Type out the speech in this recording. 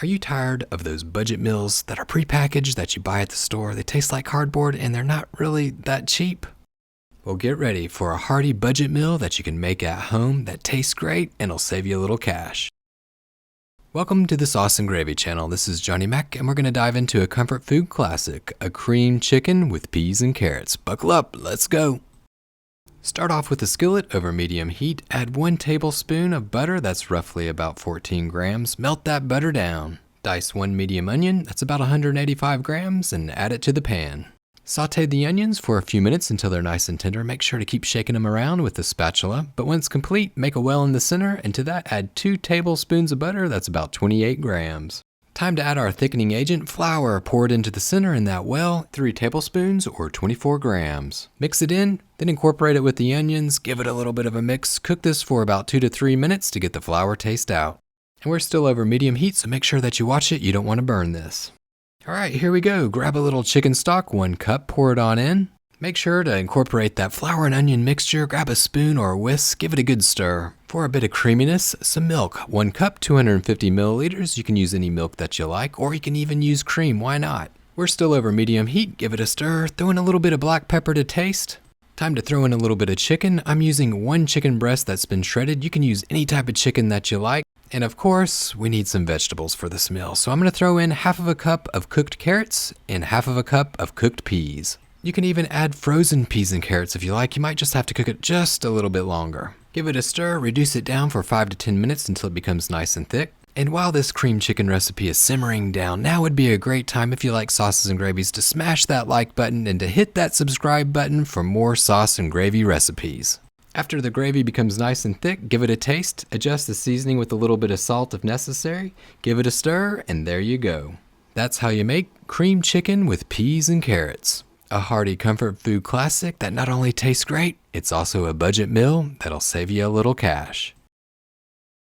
Are you tired of those budget meals that are prepackaged that you buy at the store? They taste like cardboard and they're not really that cheap. Well, get ready for a hearty budget meal that you can make at home that tastes great and will save you a little cash. Welcome to the Sauce and Gravy channel. This is Johnny Mac, and we're going to dive into a comfort food classic, a cream chicken with peas and carrots. Buckle up, let's go. Start off with a skillet over medium heat. Add 1 tablespoon of butter, that's roughly about 14 grams. Melt that butter down. Dice 1 medium onion, that's about 185 grams, and add it to the pan. Saute the onions for a few minutes until they're nice and tender. Make sure to keep shaking them around with the spatula. But once complete, make a well in the center, and to that add 2 tablespoons of butter, that's about 28 grams. Time to add our thickening agent, flour. Pour it into the center in that well, 3 tablespoons or 24 grams. Mix it in, then incorporate it with the onions. Give it a little bit of a mix. Cook this for about 2 to 3 minutes to get the flour taste out. And we're still over medium heat, so make sure that you watch it. You don't want to burn this. All right, here we go. Grab a little chicken stock, 1 cup, pour it on in. Make sure to incorporate that flour and onion mixture. Grab a spoon or a whisk, give it a good stir. For a bit of creaminess, some milk, 1 cup, 250 milliliters. You can use any milk that you like, or you can even use cream, why not? We're still over medium heat, give it a stir. Throw in a little bit of black pepper to taste. Time to throw in a little bit of chicken. I'm using 1 chicken breast that's been shredded. You can use any type of chicken that you like. And of course, we need some vegetables for this meal. So I'm going to throw in half of a cup of cooked carrots and half of a cup of cooked peas. You can even add frozen peas and carrots if you like. You might just have to cook it just a little bit longer. Give it a stir, reduce it down for 5 to 10 minutes until it becomes nice and thick. And while this cream chicken recipe is simmering down, now would be a great time if you like sauces and gravies to smash that like button and to hit that subscribe button for more sauce and gravy recipes. After the gravy becomes nice and thick, give it a taste, adjust the seasoning with a little bit of salt if necessary, give it a stir, and there you go. That's how you make cream chicken with peas and carrots. A hearty comfort food classic that not only tastes great, it's also a budget meal that'll save you a little cash.